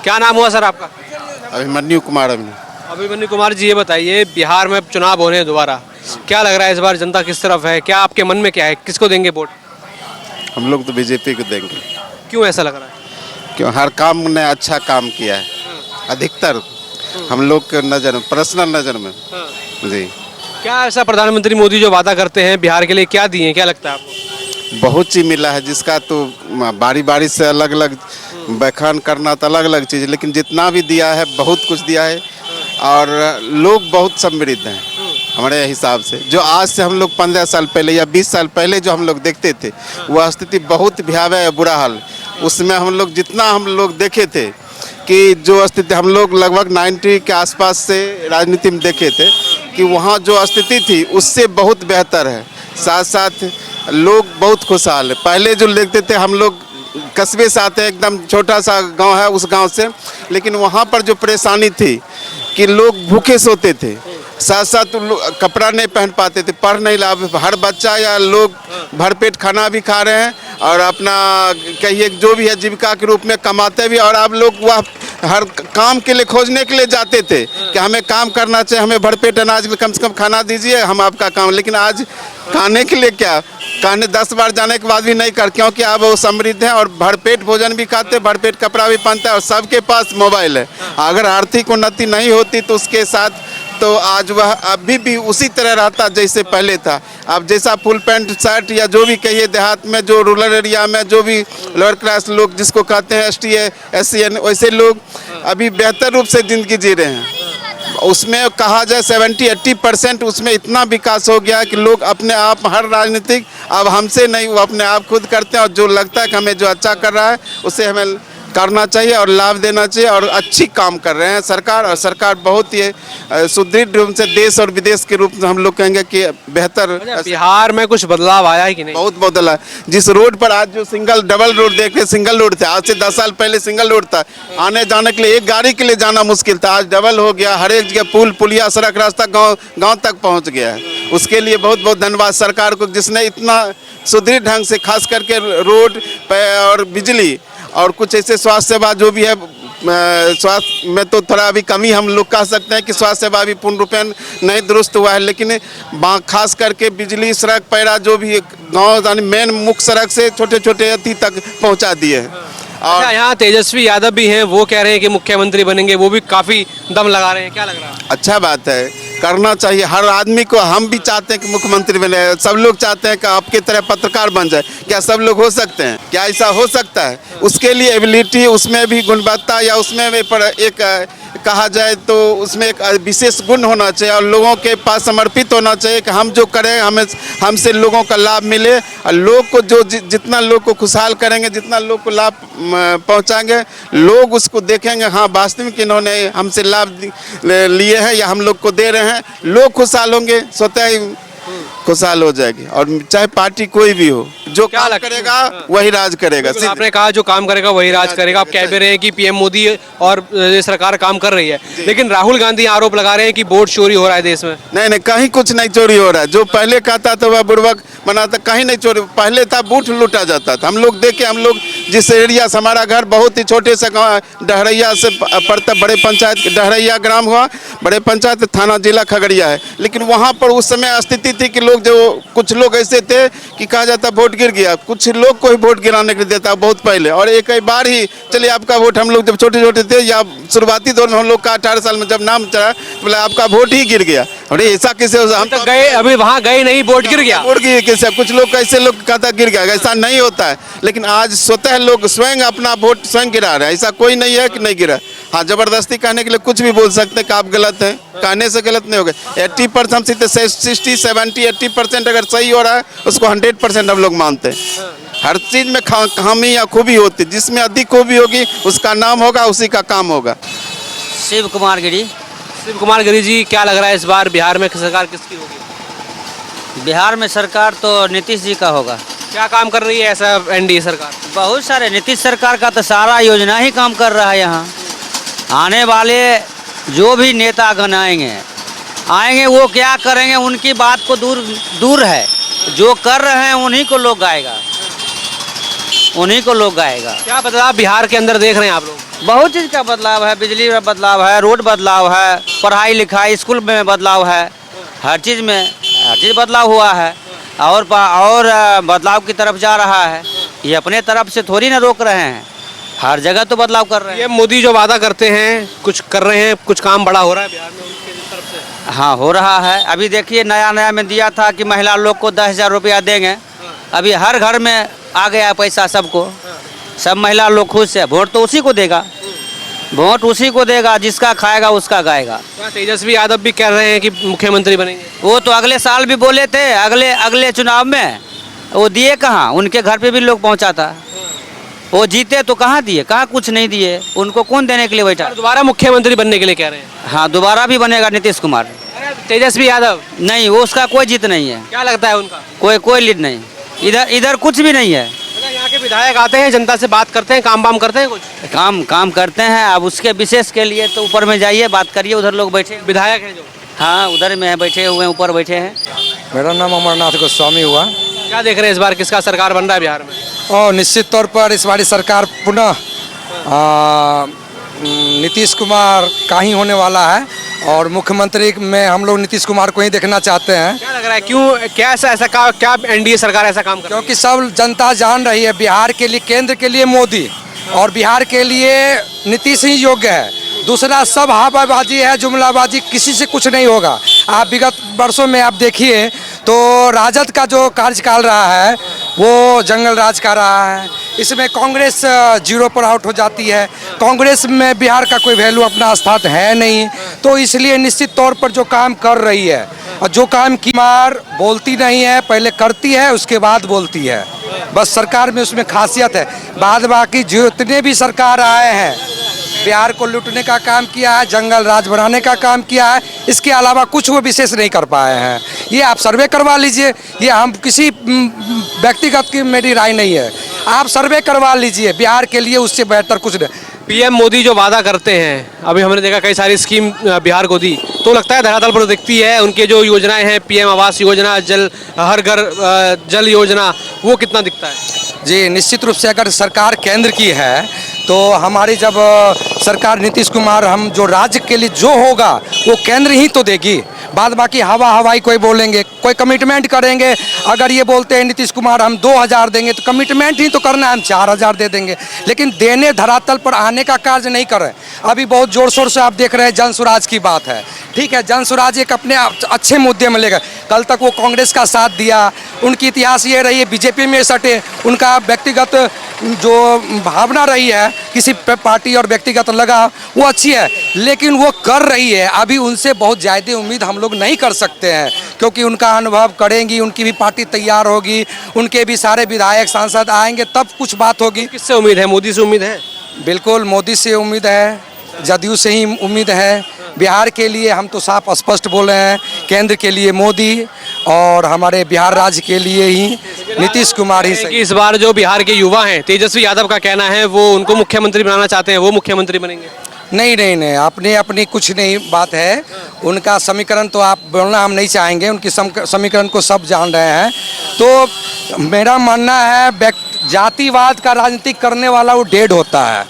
क्या नाम हुआ सर आपका? अभिमन्यु कुमार। अभिमन्यु कुमार जी, ये बताइए बिहार में चुनाव होने हैं दोबारा, क्या लग रहा है इस बार जनता किस तरफ है? क्या आपके मन में क्या है, किसको देंगे वोट? हम लोग तो बीजेपी को देंगे। क्यों ऐसा लग रहा है? क्यों? हर काम ने अच्छा काम किया है, अधिकतर हम लोग के नज़र में, पर्सनल नज़र में। जी। क्या ऐसा प्रधानमंत्री मोदी जो वादा करते हैं बिहार के लिए, क्या दिए हैं, क्या लगता है आपको? बहुत चीज़ मिला है, जिसका तो बारी बारी से अलग अलग बयान करना तो अलग अलग चीज़, लेकिन जितना भी दिया है बहुत कुछ दिया है। और लोग बहुत समृद्ध हैं हमारे हिसाब से। जो आज से हम लोग 15 साल पहले या 20 साल पहले जो हम लोग देखते थे, वह स्थिति बहुत भयावह है, बुरा हाल। उसमें हम लोग जितना हम लोग देखे थे कि जो स्थिति हम लोग लगभग 90 के आसपास से राजनीति में देखे थे कि वहाँ जो स्थिति थी उससे बहुत बेहतर है। साथ साथ लोग बहुत खुशहाल है। पहले जो देखते थे हम लोग कस्बे से आते हैं, एकदम छोटा सा गांव है, उस गांव से, लेकिन वहाँ पर जो परेशानी थी कि लोग भूखे सोते थे, साथ साथ कपड़ा नहीं पहन पाते थे, पढ़ नहीं ला, हर बच्चा या लोग भरपेट खाना भी खा रहे हैं और अपना कहिए जो भी है जीविका के रूप में कमाते भी। और आप लोग वह हर काम के लिए खोजने के लिए जाते थे कि हमें काम करना चाहिए, हमें भरपेट अनाज कम से कम खाना दीजिए, हम आपका काम। लेकिन आज खाने के लिए क्या, खाने 10 बार जाने के बाद भी नहीं कर, क्योंकि अब वो समृद्ध हैं और भरपेट भोजन भी खाते, भरपेट कपड़ा भी पहनते हैं और सबके पास मोबाइल है। अगर आर्थिक उन्नति नहीं होती तो उसके साथ तो आज वह अभी भी उसी तरह रहता जैसे पहले था। अब जैसा फुल पैंट शर्ट या जो भी कहिए देहात में, जो रूरल एरिया में जो भी लोअर क्लास लोग जिसको कहते हैं ST SC वैसे लोग अभी बेहतर रूप से ज़िंदगी जी रहे हैं। उसमें कहा जाए 70-80% उसमें इतना विकास हो गया कि लोग अपने आप हर राजनीतिक अब हमसे नहीं, वो अपने आप खुद करते हैं और जो लगता है कि हमें जो अच्छा कर रहा है उसे हमें करना चाहिए और लाभ देना चाहिए। और अच्छी काम कर रहे हैं सरकार, और सरकार बहुत ही सुदृढ़ रूप से देश और विदेश के रूप में हम लोग कहेंगे कि बेहतर। बिहार में कुछ बदलाव आया है कि नहीं? बहुत बदला है। जिस रोड पर आज जो सिंगल डबल रोड देखे, सिंगल रोड थे, आज से 10 साल पहले सिंगल रोड था, आने जाने के लिए एक गाड़ी के लिए जाना मुश्किल था, आज डबल हो गया। हर एक जगह पुल पुलिया सड़क रास्ता गाँव तक पहुँच गया है। उसके लिए बहुत बहुत धन्यवाद सरकार को, जिसने इतना सुदृढ़ ढंग से खास करके रोड और बिजली और कुछ ऐसे स्वास्थ्य सेवा जो भी है, स्वास्थ्य में तो थोड़ा अभी कमी हम लोग कह सकते हैं कि स्वास्थ्य सेवा भी पूर्ण रूपेण नहीं दुरुस्त हुआ है, लेकिन खास करके बिजली सड़क पैरा जो भी गाँव यानी मेन मुख्य सड़क से छोटे छोटे अति तक पहुंचा दिए हैं। और यहाँ तेजस्वी यादव भी हैं, वो कह रहे हैं कि मुख्यमंत्री बनेंगे, वो भी काफ़ी दम लगा रहे हैं, क्या लग रहा है? अच्छा बात है, करना चाहिए हर आदमी को। हम भी चाहते हैं कि मुख्यमंत्री बने, सब लोग चाहते हैं कि आपकी तरह पत्रकार बन जाए। क्या सब लोग हो सकते हैं? क्या ऐसा हो सकता है? उसके लिए एबिलिटी, उसमें भी गुणवत्ता या उसमें भी एक कहा जाए तो उसमें एक विशेष गुण होना चाहिए और लोगों के पास समर्पित होना चाहिए कि हम जो करें हमें हमसे लोगों का लाभ मिले। और लोग को जो जितना लोग को खुशहाल करेंगे, जितना लोग को लाभ पहुंचाएंगे, लोग उसको देखेंगे, हाँ वास्तविक इन्होंने हमसे लाभ लिए हैं या हम लोग को दे रहे हैं। लोग खुशहाल होंगे, स्वतः ही खुशहाल हो जाएगी। और चाहे पार्टी कोई भी हो, जो काम करेगा वही राज करेगा। आपने कहा जो काम करेगा वही राज करेगा। आप कह भी रहे हैं कि PM मोदी और ये सरकार काम कर रही है, लेकिन राहुल गांधी आरोप लगा रहे हैं कि वोट चोरी हो रहा है देश में। नहीं, कहीं कुछ नहीं चोरी हो रहा है। जो पहले कहता था वह बुड़बक बनाता, कहीं नहीं चोरी। पहले था बूथ लूटा जाता था। हम लोग देखे, हम लोग जिस एरिया से, हमारा घर बहुत ही छोटे से गाँव डहरैया से पड़ता, बड़े पंचायत डहरैया ग्राम हुआ, बड़े पंचायत थाना जिला खगड़िया है। लेकिन वहाँ पर उस समय स्थिति थी कि लोग जो कुछ लोग ऐसे थे कि कहा जाता वोट गिर गया, कुछ लोग को ही वोट गिराने के लिए देता बहुत पहले। और एक बार ही चलिए आपका वोट, हम लोग जब छोटे छोटे थे या शुरुआती दौर में हम लोग का 18 साल में जब नाम चढ़ा, बोला आपका वोट ही गिर गया। अरे ऐसा कैसे? हम तो गए, अभी वहाँ गए नहीं, वोट गिर गया। वोट गिर कैसे? कुछ लोग कैसे लोग कहता गिर गया, ऐसा नहीं होता है। लेकिन आज स्वतः लोग स्वयं अपना वोट स्वयं गिरा रहे हैं। ऐसा कोई नहीं है कि नहीं गिरा। हाँ, जबरदस्ती कहने के लिए कुछ भी बोल सकते हैं कि आप गलत हैं, कहने से गलत नहीं हो गए। 80% हम सीधे 60, 70, 80% अगर सही हो रहा है उसको 100% हम लोग मानते हैं। हर चीज़ में खामी या खूबी होती है, जिसमें अधिक खूबी होगी उसका नाम होगा, उसी का काम होगा। शिव कुमार गिरी। शिव कुमार गिरी जी, क्या लग रहा है इस बार बिहार में सरकार किसकी होगी? बिहार में सरकार तो नीतीश जी का होगा। क्या काम कर रही है ऐसा NDA सरकार? बहुत सारे, नीतीश सरकार का तो सारा योजना ही काम कर रहा है। यहाँ आने वाले जो भी नेतागण आएंगे वो क्या करेंगे, उनकी बात को दूर है। जो कर रहे हैं उन्हीं को लोग गाएगा। क्या बदलाव बिहार के अंदर देख रहे हैं आप लोग? बहुत चीज़ का बदलाव है, बिजली में बदलाव है, रोड बदलाव है, पढ़ाई लिखाई स्कूल में बदलाव है, हर चीज़ बदलाव हुआ है और बदलाव की तरफ जा रहा है। ये अपने तरफ से थोड़ी ना रोक रहे हैं, हर जगह तो बदलाव कर रहे हैं। ये मोदी जो वादा करते हैं कुछ कर रहे हैं, कुछ काम बड़ा हो रहा है बिहार में उनके तरफ से? हाँ, हो रहा है। अभी देखिए नया में दिया था कि महिला लोग को 10,000 रुपया देंगे, अभी हर घर में आ गया पैसा सबको, सब महिला लोग खुश है। वोट तो उसी को देगा, वोट उसी को देगा, जिसका खाएगा उसका गाएगा। तेजस्वी यादव भी कह रहे हैं कि मुख्यमंत्री बनेंगे। वो तो अगले साल भी बोले थे, अगले चुनाव में वो दिए कहाँ, उनके घर पे भी लोग पहुंचा था। वो जीते तो कहाँ दिए, कहाँ कुछ नहीं दिए, उनको कौन देने के लिए बैठा। दोबारा मुख्यमंत्री बनने के लिए कह रहे हैं। हाँ, दोबारा भी बनेगा नीतीश कुमार। तेजस्वी यादव नहीं, वो उसका कोई जीत नहीं है। क्या लगता है उनका? कोई लीड नहीं, इधर कुछ भी नहीं है। यहाँ के विधायक आते हैं, जनता से बात करते हैं, काम वाम करते हैं, कुछ काम करते हैं। अब उसके विशेष के लिए तो ऊपर में जाइए, बात करिए, उधर लोग बैठे विधायक हैं जो। हाँ, उधर में है, बैठे हुए हैं, ऊपर बैठे हैं। मेरा नाम अमरनाथ गोस्वामी हुआ। क्या देख रहे हैं इस बार किसका सरकार बन रहा है बिहार में? और निश्चित तौर पर इस बारी सरकार पुनः नीतीश कुमार का ही होने वाला है और मुख्यमंत्री में हम लोग नीतीश कुमार को ही देखना चाहते हैं। क्या लग रहा है, क्यों, क्या क्या एनडीए सरकार ऐसा काम कर रही है? क्योंकि सब जनता जान रही है बिहार के लिए, केंद्र के लिए मोदी और बिहार के लिए नीतीश ही योग्य है। दूसरा सब हवाबाजी है, जुमलाबाजी, किसी से कुछ नहीं होगा। आप विगत वर्षों में आप देखिए तो राजद का जो कार्यकाल रहा है वो जंगल राज का रहा है। इसमें कांग्रेस जीरो पर आउट हो जाती है। कांग्रेस में बिहार का कोई वैल्यू अपना स्थान है नहीं, तो इसलिए निश्चित तौर पर जो काम कर रही है और जो काम की मार बोलती नहीं है, पहले करती है उसके बाद बोलती है। बस सरकार में उसमें खासियत है। बाद बाकी जितने भी सरकार आए हैं बिहार को लूटने का काम किया है, जंगल राज बनाने का काम किया है, इसके अलावा कुछ वो विशेष नहीं कर पाए हैं। ये आप सर्वे करवा लीजिए, ये हम किसी व्यक्तिगत की मेरी राय नहीं है, आप सर्वे करवा लीजिए, बिहार के लिए उससे बेहतर कुछ नहीं। पीएम मोदी जो वादा करते हैं, अभी हमने देखा कई सारी स्कीम बिहार को दी, तो लगता है धरातल पर दिखती है उनके जो योजनाएं हैं, पीएम आवास योजना, हर घर जल योजना, वो कितना दिखता है? जी, निश्चित रूप से अगर सरकार केंद्र की है तो हमारी जब सरकार नीतीश कुमार, हम जो राज्य के लिए जो होगा वो केंद्र ही तो देगी। बाद बाकी हवाई कोई बोलेंगे, कोई कमिटमेंट करेंगे। अगर ये बोलते हैं नीतीश कुमार हम 2,000 देंगे तो कमिटमेंट ही तो करना है, हम 4,000 दे देंगे, लेकिन देने धरातल पर आने का कार्य नहीं कर रहे। अभी बहुत जोर शोर से आप देख रहे हैं जन स्वराज की बात है, ठीक है, जन स्वराज एक अपने अच्छे मुद्दे में लेकर, कल तक वो कांग्रेस का साथ दिया, उनकी इतिहास ये रही है बीजेपी में सटे, उनका व्यक्तिगत जो भावना रही है किसी पार्टी और व्यक्तिगत लगा वो अच्छी है, लेकिन वो कर रही है। अभी उनसे बहुत ज़्यादा उम्मीद हम लोग नहीं कर सकते हैं, क्योंकि उनका अनुभव करेंगी, उनकी भी पार्टी तैयार होगी, उनके भी सारे विधायक सांसद आएंगे, तब कुछ बात होगी। किससे उम्मीद है? मोदी से उम्मीद है? बिल्कुल मोदी से उम्मीद है, जदयू से ही उम्मीद है। बिहार के लिए हम तो साफ स्पष्ट बोल रहे हैं, केंद्र के लिए मोदी और हमारे बिहार राज्य के लिए ही नीतीश कुमार ही सही। इस बार जो बिहार के युवा हैं, तेजस्वी यादव का कहना है वो उनको मुख्यमंत्री बनाना चाहते हैं, वो मुख्यमंत्री बनेंगे? नहीं, अपनी कुछ नहीं बात है। उनका समीकरण तो आप बोलना हम नहीं चाहेंगे, उनकी समीकरण को सब जान रहे हैं। तो मेरा मानना है जातिवाद का राजनीतिक करने वाला वो डेड होता है।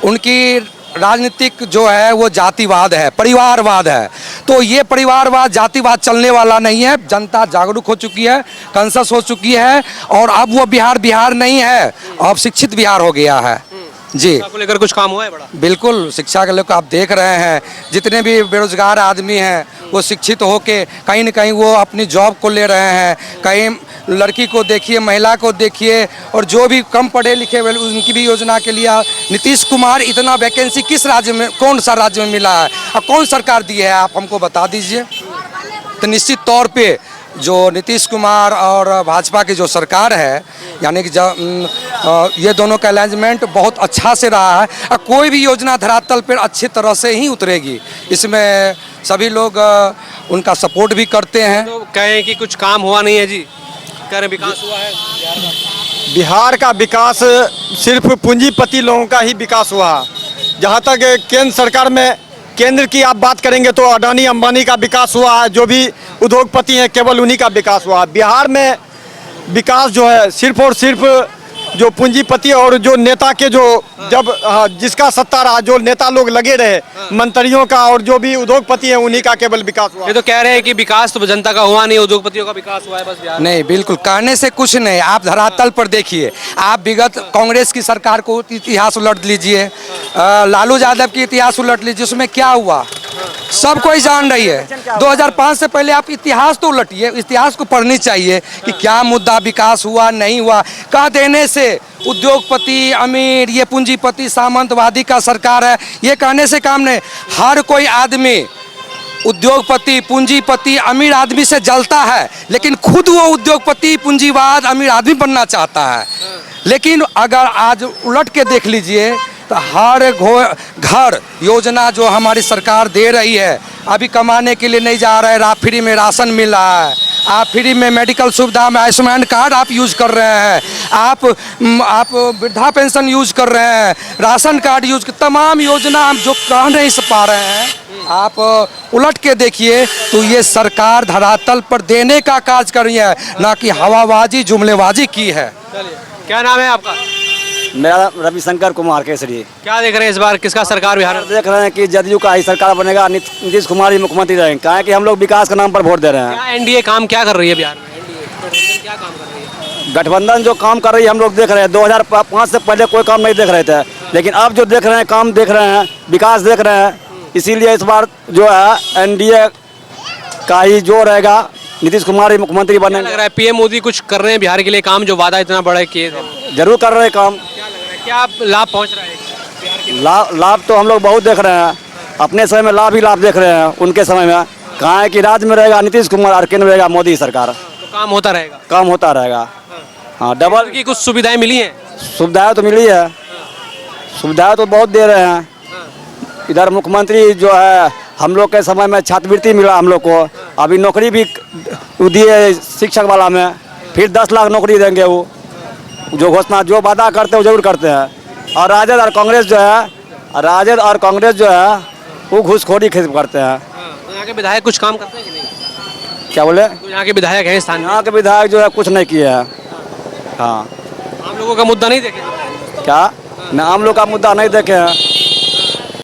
उनकी राजनीतिक जो है वो जातिवाद है, परिवारवाद है। तो ये परिवारवाद जातिवाद चलने वाला नहीं है। जनता जागरूक हो चुकी है, कॉन्शस हो चुकी है और अब वो बिहार नहीं है, अब शिक्षित बिहार हो गया है। जी, आपको लेकर कुछ काम हुआ है बड़ा? बिल्कुल, शिक्षा के लेकर आप देख रहे हैं जितने भी बेरोजगार आदमी हैं वो शिक्षित होके कहीं न कहीं वो अपनी जॉब को ले रहे हैं। कहीं लड़की को देखिए, महिला को देखिए, और जो भी कम पढ़े लिखे उनकी भी योजना के लिए नीतीश कुमार इतना वैकेंसी किस राज्य में, कौन सा राज्य में मिला है और कौन सरकार दी है, आप हमको बता दीजिए। तो निश्चित तौर पे जो नीतीश कुमार और भाजपा की जो सरकार है, यानी कि ये दोनों का अरेंजमेंट बहुत अच्छा से रहा है और कोई भी योजना धरातल पर अच्छी तरह से ही उतरेगी। इसमें सभी लोग उनका सपोर्ट भी करते हैं। तो कहें कि कुछ काम हुआ नहीं है जी, कह रहे विकास हुआ है बिहार का विकास सिर्फ पूंजीपति लोगों का ही विकास हुआ। जहाँ तक केंद्र सरकार में, केंद्र की आप बात करेंगे तो अडानी अंबानी का विकास हुआ है, जो भी उद्योगपति हैं केवल उन्हीं का विकास हुआ। बिहार में विकास जो है सिर्फ और सिर्फ जो पूंजीपति और जो नेता के जो जब जिसका सत्ता रहा, जो नेता लोग लगे रहे, मंत्रियों का और जो भी उद्योगपति हैं, उन्हीं का केवल विकास हुआ। ये तो कह रहे हैं कि विकास तो जनता का हुआ नहीं, उद्योगपतियों का विकास हुआ है बस बिहार में। नहीं, बिल्कुल कहने से कुछ नहीं। आप धरातल पर देखिए, आप विगत कांग्रेस की सरकार को इतिहास उलट लीजिए, लालू यादव की इतिहास उलट लीजिए, उसमें क्या हुआ सब कोई जान रही है। 2005 से पहले आप इतिहास तो उलटिए, इतिहास को पढ़नी चाहिए कि क्या मुद्दा विकास हुआ नहीं हुआ। कह देने से उद्योगपति अमीर, ये पूंजीपति सामंतवादी का सरकार है, ये कहने से काम नहीं। हर कोई आदमी उद्योगपति, पूंजीपति, अमीर आदमी से जलता है, लेकिन खुद वो उद्योगपति, पूंजीवाद, अमीर आदमी बनना चाहता है। लेकिन अगर आज उलट के देख लीजिए तो हर घर योजना जो हमारी सरकार दे रही है, अभी कमाने के लिए नहीं जा रहे हैं, फ्री में राशन मिल रहा है, आप फ्री में मेडिकल सुविधा में आयुष्मान कार्ड आप यूज कर रहे हैं, आप वृद्धा पेंशन यूज कर रहे हैं, राशन कार्ड यूज, तमाम योजना हम जो कह नहीं पा रहे हैं, आप उलट के देखिए तो ये सरकार धरातल पर देने का कार्य कर रही है, ना कि हवाबाजी जुमलेबाजी की है। क्या नाम है आपका? मेरा रविशंकर कुमार केसरी। क्या देख रहे हैं इस बार किसका सरकार बिहार में? देख रहे हैं कि जदयू का ही सरकार बनेगा, नीतीश कुमार ही मुख्यमंत्री रहेंगे। कहा है कि हम लोग विकास के नाम पर वोट दे रहे हैं। क्या एनडीए काम क्या कर रही है बिहार में? एनडीए क्या काम कर रही है? गठबंधन जो काम कर रही है हम लोग देख रहे हैं। 2005 से पहले कोई काम नहीं देख रहे थे, लेकिन अब जो देख रहे हैं, काम देख रहे हैं, विकास देख रहे हैं। इसीलिए इस बार जो है एनडीए का ही जो रहेगा, नीतीश कुमार ही मुख्यमंत्री लग बनेंगे। रहा है पीएम मोदी कुछ कर रहे हैं बिहार के लिए काम, जो वादा इतना बड़ा किए थे? जरूर कर रहे हैं काम। क्या लाभ पहुंच रहा है बिहार के? लाभ तो हम लोग बहुत देख रहे हैं। अपने समय में लाभ ही लाभ देख रहे हैं। उनके समय में कहा है कि राज्य में रहेगा नीतीश कुमार और केंद्र में रहेगा मोदी सरकार, तो काम होता रहेगा। काम होता रहेगा। हाँ, डबल की कुछ सुविधाएं मिली हैं? सुविधाएं तो मिली है, सुविधाएं तो बहुत दे रहे हैं। इधर मुख्यमंत्री जो है, हम लोग के समय में छात्रवृत्ति मिला हम लोग को, अभी नौकरी भी दिए शिक्षक वाला में, फिर 10 लाख नौकरी देंगे। वो जो घोषणा, जो वादा करते हैं वो जरूर करते हैं। और राजद और कांग्रेस जो है वो घूसखोरी करते हैं। तो यहाँ के विधायक कुछ काम करते हैं कि नहीं? क्या बोले? तो यहाँ के विधायक हैं स्थानीय, यहाँ के विधायक जो है कुछ नहीं किए हैं। हाँ, आम लोगों का मुद्दा नहीं देखे? क्या न आम लोग का मुद्दा नहीं देखे हैं।